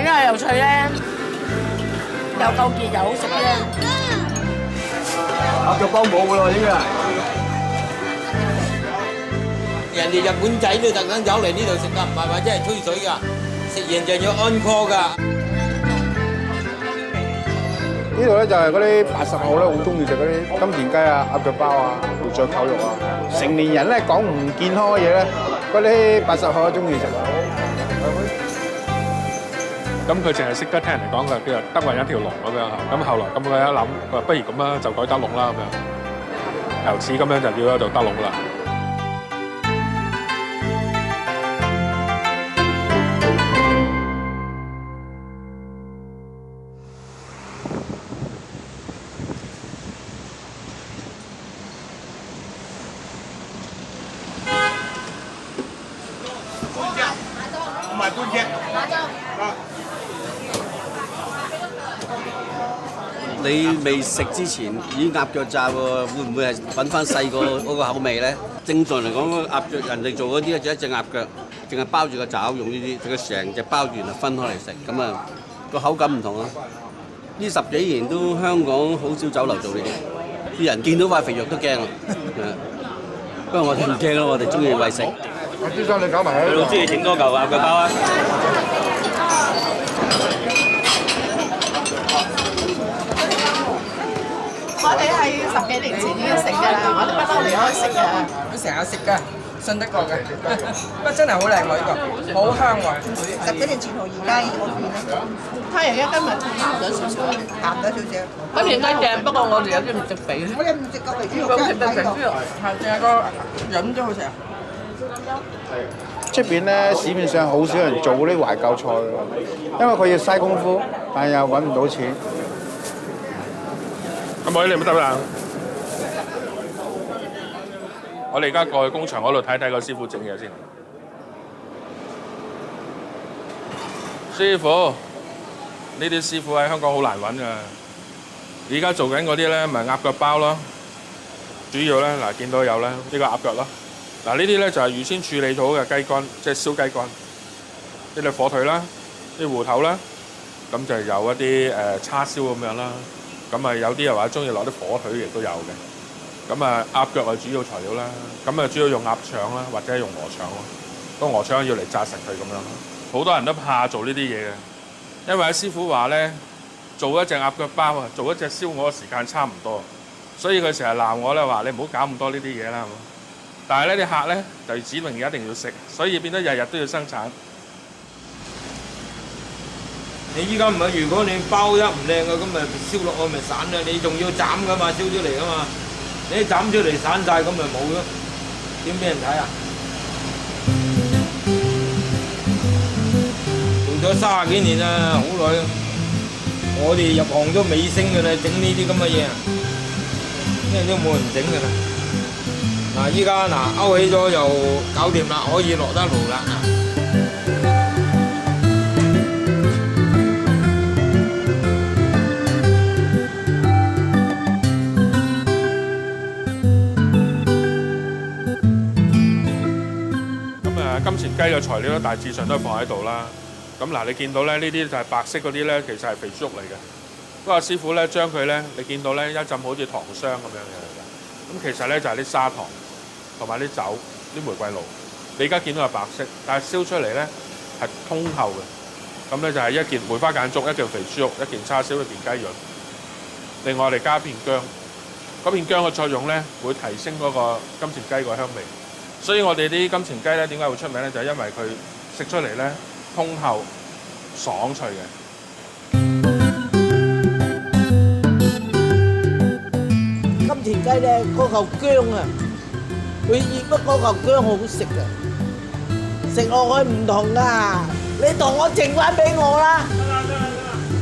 因為又脆咧，又夠結又好食咧。鴨腳包冇㗎咯，應該係。人哋日本仔都特登走嚟呢度食㗎，唔係話真係吹水㗎。食完就要安 call 㗎。呢度咧就係嗰啲80後咧好中意食嗰啲金田雞啊、鴨腳包啊、回醬扣肉啊。成年人咧講唔健康嘅嘢咧，嗰啲80後都中意食。咁佢淨係識得聽人哋講嘅，叫做德運一條龍咁樣嚇。咁後來咁佢一諗，佢話不如咁啦，就改德龍啦咁樣。由此咁樣就叫咗做德龍啦。唔係半隻。你未食之前已經鴨腳炸喎，會唔會係揾翻細個嗰個口味咧？正常嚟講，鴨腳人哋做嗰啲咧就一隻鴨腳，淨係包住個爪用呢啲，佢成隻包住就分開嚟食，咁啊個口感唔同啊！呢10幾年都香港好少酒樓做呢啲，啲人見到塊肥肉都驚啊！不過我哋唔驚咯，我哋中意餵食。阿朱生，你搞埋喺度。老師，你整多嚿鴨腳包啊！我哋係10幾年前已經食㗎啦，我哋不嬲離開食㗎。佢成日食㗎，信得過嘅。不過真係好靚喎，呢個好香喎。10幾年前同而家我見咧，太陽一今日鹹咗少少，鹹咗少少。咁而家正，不過我哋有啲唔食肥。我哋唔食過肥豬肉，咁真食得成豬肉，係淨係個潤咗好食。出邊咧市面上好少人做嗰啲懷舊菜㗎，因為佢要嘥功夫，但係又揾唔到錢。咁我哋你咪得啦。我哋而家過去工場嗰度睇睇個師傅整嘢先。師傅，呢啲師傅喺香港好難揾㗎。而家做緊嗰啲咧，咪鴨腳包咯。主要咧嗱，見到有咧呢個鴨腳咯。嗱呢啲咧就係預先處理好嘅雞肝，即係燒雞肝。呢啲火腿啦，啲芋頭啦，咁就有一啲叉燒咁樣啦。咁啊有啲又話中意攞啲火腿亦都有嘅。咁啊鴨腳係主要材料啦。咁啊主要用鴨腸啦，或者用鵝腸咯。個鵝腸要嚟炸實佢咁樣。好多人都怕做呢啲嘢嘅，因為阿師傅話咧，做一隻鴨腳包啊，做一隻燒鵝嘅時間差唔多，所以佢成日鬧我咧話你唔好搞咁多呢啲嘢啦。但係咧啲客咧就指明一定要食，所以變咗日日都要生產。你依家唔係，如果你包得唔靚嘅，咁咪燒落去咪散啦。你仲要斬噶嘛，燒出嚟噶嘛。你一斬出嚟散晒，咁咪冇咯。點俾人睇啊？做咗30幾年啦，好耐。我哋入行都尾聲㗎啦，整呢啲咁嘅嘢，因為都冇人整㗎啦。嗱，依家嗱勾起咗又搞掂啦，可以落得爐啦。金錢雞嘅材料咧，大致上都係放喺度啦。咁嗱，你見到咧呢啲就係白色嗰啲咧，其實係肥豬肉嚟嘅。不過師傅咧將佢咧，你見到咧一浸好似糖霜咁樣嘅。咁其實咧就係啲砂糖同埋啲酒、啲玫瑰露。你而家見到係白色，但係燒出嚟咧係通透嘅。咁咧就係一件梅花間竹、一件肥豬肉、一件叉燒、一件雞潤。另外我哋加片薑，嗰片薑嘅作用咧會提升嗰個金錢雞個香味。所以我哋啲金錢雞咧點解會出名咧？就係因為佢食出嚟咧通透、爽脆嘅。金錢雞咧嗰嚿薑啊，佢醃得嗰嚿薑好食啊，食落去唔同噶。你同我剩翻俾我啦。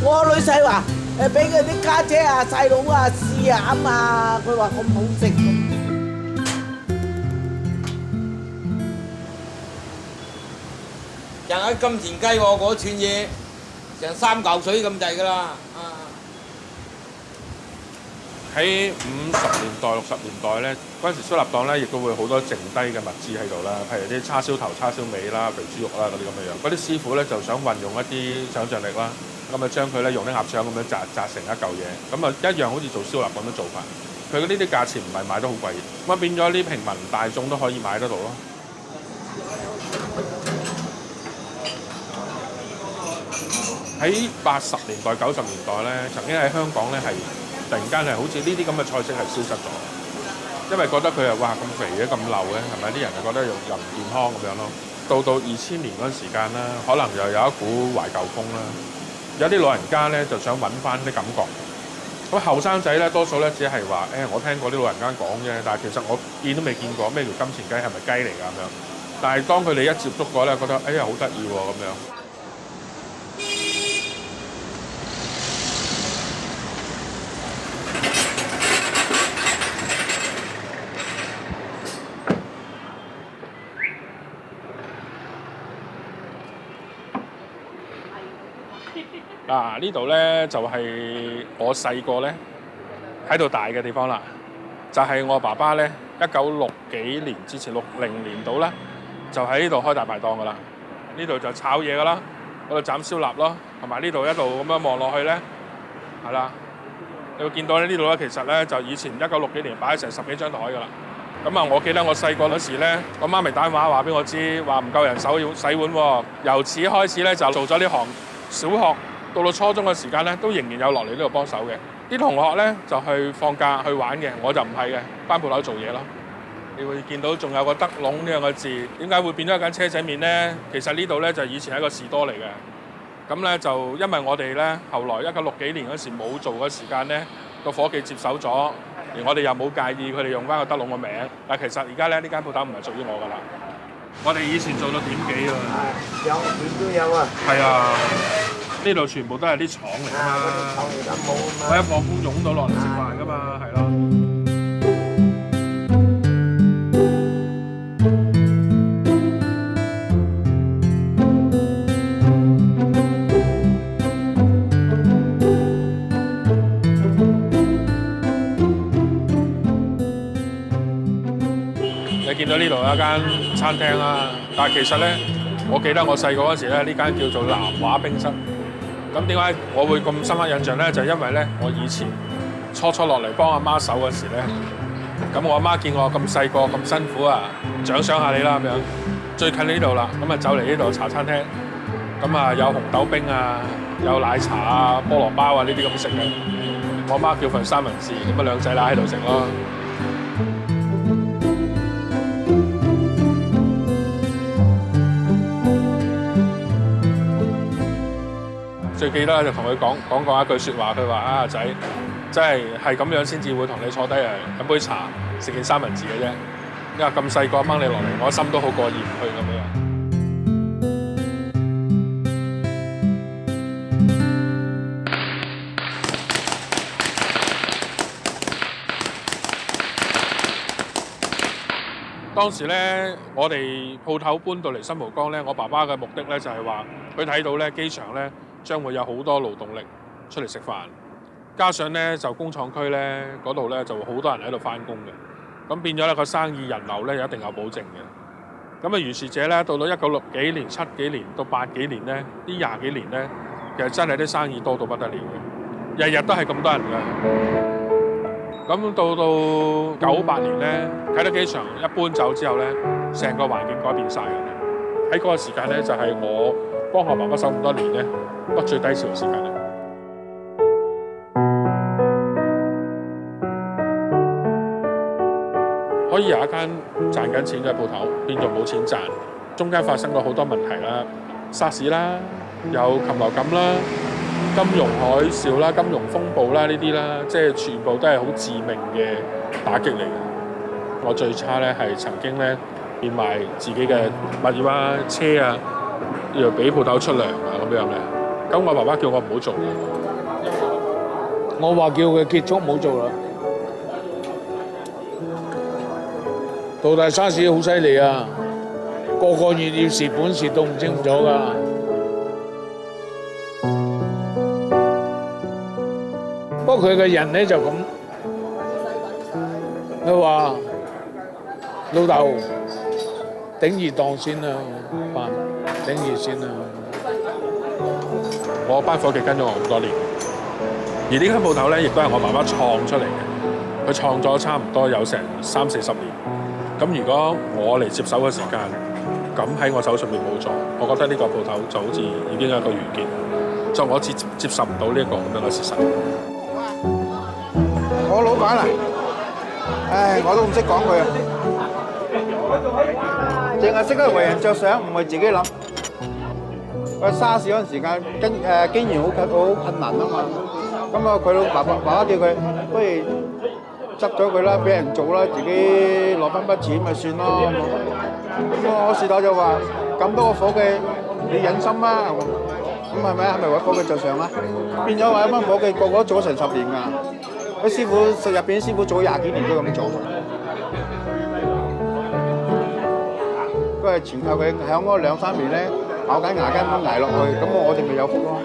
我女婿話誒俾佢啲家姐啊、細佬啊試下啊嘛，佢話咁好食咁。人喺金錢雞喎，嗰串嘢成3嚿水咁滯㗎啦，喺50年代、60年代咧，嗰陣時燒臘檔咧，亦都會好多剩低嘅物資喺度啦，譬如啲叉燒頭、叉燒尾啦、肥豬肉啦嗰啲咁嘅樣。嗰啲師傅咧就想運用一啲想像力啦，咁啊將佢咧用啲鴨腸咁樣紮成一嚿嘢，咁啊一樣好似做燒臘咁樣做法。佢呢啲價錢唔係賣得好貴，咁啊變咗啲平民大眾都可以買得到咯。喺80年代、90年代咧，曾經喺香港咧係突然間係好似呢啲咁嘅菜式係消失咗，因為覺得佢係哇咁肥嘅咁漏嘅，係咪啲人係覺得又唔健康咁樣咯？到2000年嗰陣時間啦，可能又有一股懷舊風啦，有啲老人家咧就想揾翻啲感覺。咁後生仔咧多數咧只係話我聽過啲老人家講啫，但係其實我見都未見過咩叫金錢雞，係咪雞嚟㗎咁樣？但係當佢哋一接觸過咧，覺得好得意喎咁樣。嗱，呢度咧就係我細個咧喺度大嘅地方啦，就係我爸爸咧1960幾年之前60年度啦，就喺呢度開大排檔噶啦。呢度就炒嘢噶啦，嗰度斬燒臘咯，同埋呢度一路咁樣望落去咧，係啦，你會見到咧呢度咧其實咧就以前1960幾年擺成10幾張台噶啦。咁啊，我記得我細個嗰時咧，我媽咪打電話話俾我知，話唔夠人手要洗碗喎。由此開始咧就做咗呢行，小學到初中嘅時間咧，都仍然有落嚟呢度幫手嘅。啲同學咧就去放假去玩嘅，我就唔係嘅，返鋪頭做嘢咯。你會見到仲有個德龍呢兩個字，點解會變咗一間車仔麵咧？其實呢度咧就以前係一個士多嚟嘅。咁咧就因為我哋咧後來1960幾年嗰時冇做嘅時間咧，個夥計接手咗，而我哋又冇介意佢哋用返個德龍個名。但其實而家咧呢間鋪頭唔係屬於我㗎啦。我哋以前做到點幾啊？有點都有啊。係啊。呢度全部都係啲廠嚟㗎嘛，我一放工湧到落嚟食飯㗎嘛，係咯。你見到呢度有一間餐廳啦，但係其實咧，我記得我細個嗰時咧，呢間叫做南華冰室。咁點解我會咁深刻印象咧？就係因為咧，我以前初落嚟幫阿媽手嗰時咧，咁我阿媽見我咁細個咁辛苦啊，獎賞下你啦咁樣。最近呢度啦，咁啊走嚟呢度茶餐廳，咁啊有紅豆冰啊，有奶茶啊、菠蘿包啊呢啲咁食嘅。我阿媽叫份三文治，咁啊兩仔乸喺度食咯。最記得就同佢講過一句説話，佢話啊仔，真係咁樣先至會同你坐低啊飲杯茶，食件三文治嘅啫。因為咁細個掹你落嚟，我心都好過意唔去咁樣。當時咧，我哋鋪頭搬到嚟新蒲崗咧，我爸爸嘅目的咧就係話，佢睇到咧機場咧將會有好多勞動力出嚟食飯，加上咧就工廠區咧嗰度咧就好多人喺度翻工嘅，咁變咗咧個生意人流咧一定有保證嘅。咁啊如是者咧，到到1960幾年、7幾年到8幾年咧，呢20幾年咧，其實真係啲生意多到不得了嘅，日日都係咁多人嘅。咁到98年咧，啟德機場一搬走之後咧，成個環境改變晒嘅。喺嗰個時間咧，就係我幫我爸爸手咁多年咧，不最低潮嘅時間啦。可以由一間賺緊錢嘅鋪頭變做冇錢賺，中間發生過好多問題啦，沙士啦，有禽流感啦。金融海嘯啦、金融風暴啦呢啲啦，即係全部都係好致命嘅打擊嚟嘅。我最差咧係曾經咧變賣自己嘅物業啊、車啊，要俾鋪頭出糧啊咁樣嘅。咁我爸爸叫我唔好做，我話叫佢結束唔好做啦。到大沙士好犀利啊，個月要蝕本蝕到唔清楚㗎。不過佢嘅人咧就咁，佢話老豆頂住檔先啦，飯頂住先啦。我班伙計跟咗我咁多年，而呢間鋪頭咧，亦都係我媽媽創出嚟嘅。佢創咗差唔多有成30-40年。咁如果我嚟接手嘅時間，咁喺我手上面冇咗，我覺得呢個鋪頭就好似已經係一個完結，就我接受唔到呢一個咁樣嘅事實。我老闆啊，唉，我都唔識講佢啊，淨係識得為人着想，唔係自己諗。佢沙士嗰陣時間經營好困難啊嘛，咁啊佢老爸爸叫佢不如執咗佢啦，俾人做啦，自己攞翻筆錢咪算咯。咁我事頭就話咁多個伙計，你忍心啊？咁係咪？係咪為伙計着想啊？變咗話一班伙計個個都做咗成10年㗎，啲師傅入邊師傅做咗20幾年都咁做。都係全靠佢響嗰2-3年咧咬緊牙根咁捱落去，咁我哋咪有福咯。